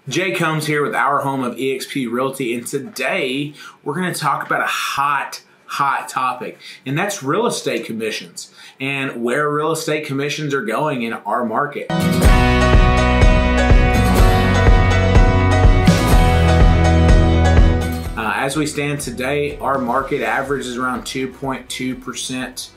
Jay Combs here with our home of eXp Realty, and today we're going to talk about a hot topic, and that's real estate commissions and where real estate commissions are going in our market. As we stand today, our market average is around 2.2%.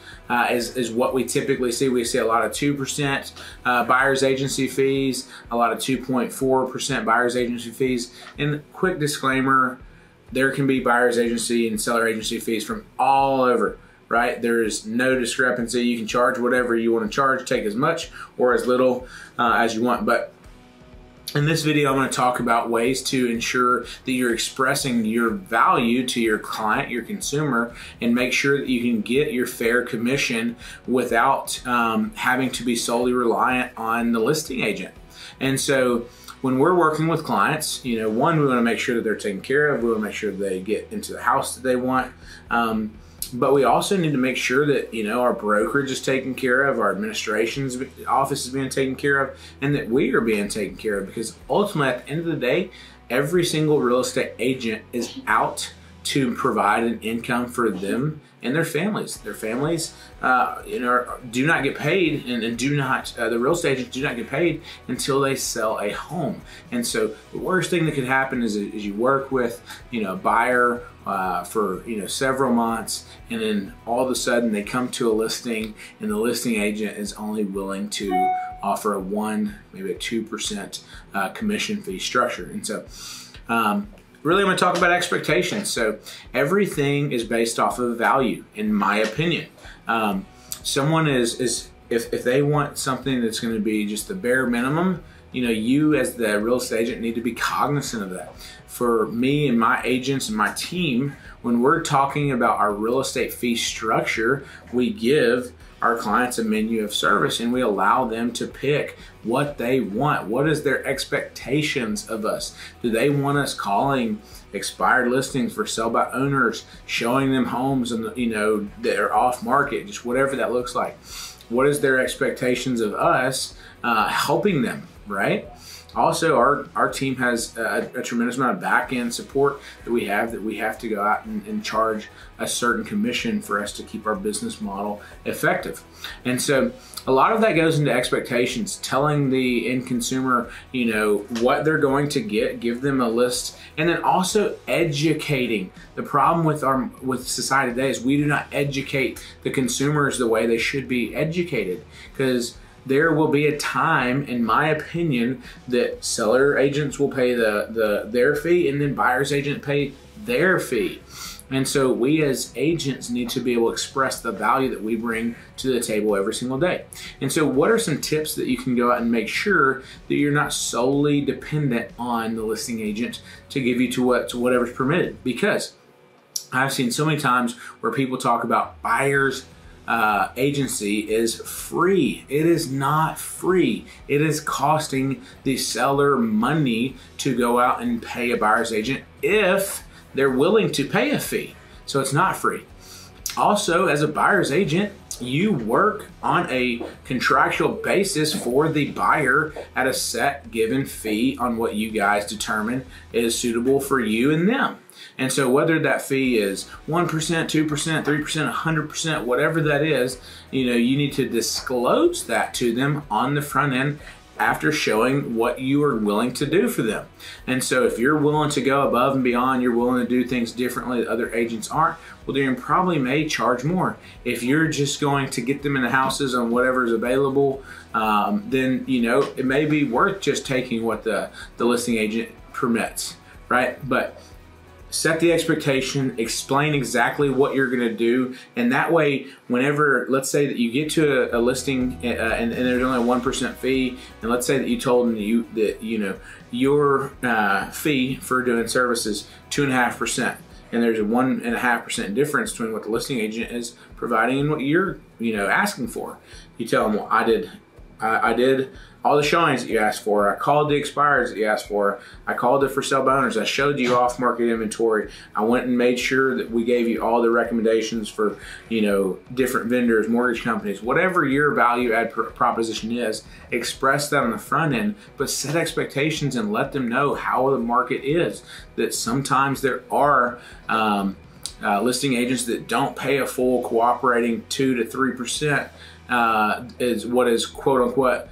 Is what we typically see. We see a lot of 2% buyer's agency fees, a lot of 2.4% buyer's agency fees. And quick disclaimer, there can be buyer's agency and seller agency fees from all over, right? There is no discrepancy. You can charge whatever you want to charge, take as much or as little as you want. But in this video, I'm going to talk about ways to ensure that you're expressing your value to your client, your consumer, and make sure that you can get your fair commission without having to be solely reliant on the listing agent. And so when we're working with clients, you know, one, we want to make sure that they're taken care of. We want to make sure that they get into the house that they want. But we also need to make sure that, you know, our brokerage is taken care of, our administration's office is being taken care of, and that we are being taken care of, because ultimately at the end of the day, every single real estate agent is out to provide an income for them and their families. Their families, you know, do not get paid, and do not, the real estate agents do not get paid until they sell a home. And so the worst thing that could happen is you work with, you know, a buyer for, you know, several months, and then all of a sudden they come to a listing and the listing agent is only willing to offer a 1%, maybe a 2% commission fee structure. And so really, I'm going to talk about expectations. So everything is based off of value, in my opinion. Someone is if they want something that's going to be just the bare minimum, you know, you as the real estate agent need to be cognizant of that. For me and my agents and my team, when we're talking about our real estate fee structure, we give our clients a menu of service and we allow them to pick what they want. What is their expectations of us? Do they want us calling expired listings for sell by owners, showing them homes and, you know, that are off market, just whatever that looks like? What is their expectations of us helping them, right? Also, our team has a tremendous amount of back-end support that we have to go out and charge a certain commission for us to keep our business model effective. And so a lot of that goes into expectations, telling the end consumer, you know, what they're going to get, give them a list, and then also educating. The problem with society today is we do not educate the consumers the way they should be educated, because there will be a time, in my opinion, that seller agents will pay their fee, and then buyer's agent pay their fee. And so we as agents need to be able to express the value that we bring to the table every single day. And so what are some tips that you can go out and make sure that you're not solely dependent on the listing agent to give you to whatever's permitted? Because I've seen so many times where people talk about buyer's agency is free. It is not free. It is costing the seller money to go out and pay a buyer's agent if they're willing to pay a fee. So it's not free. Also, as a buyer's agent, you work on a contractual basis for the buyer at a set given fee on what you guys determine is suitable for you and them. And so whether that fee is 1%, 2%, 3%, 100%, whatever that is, you know, you need to disclose that to them on the front end after showing what you are willing to do for them. And so if you're willing to go above and beyond, you're willing to do things differently that other agents aren't, well, then you probably may charge more. If you're just going to get them in the houses on whatever is available, then, you know, it may be worth just taking what the listing agent permits, right? But set the expectation, explain exactly what you're going to do, and that way, whenever, let's say that you get to a listing and there's only a 1% fee, and let's say that you told them that you know your fee for doing service is 2.5%, and there's a 1.5% difference between what the listing agent is providing and what you're, you know, asking for. You tell them, well, I did all the showings that you asked for. I called the expireds that you asked for. I called the for sale by owners. I showed you off market inventory. I went and made sure that we gave you all the recommendations for, you know, different vendors, mortgage companies, whatever your value add proposition is. Express that on the front end, but set expectations and let them know how the market is. That sometimes there are listing agents that don't pay a full cooperating 2 to 3%. Is what is quote unquote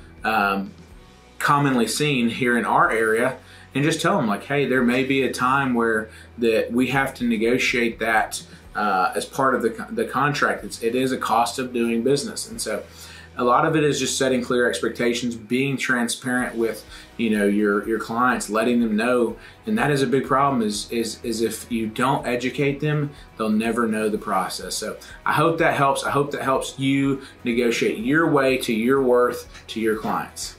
commonly seen here in our area, and just tell them like, hey, there may be a time where that we have to negotiate that as part of the contract. It is a cost of doing business, and so a lot of it is just setting clear expectations, being transparent with, you know, your clients, letting them know. And that is a big problem is if you don't educate them, they'll never know the process. So I hope that helps. I hope that helps you negotiate your way to your worth to your clients.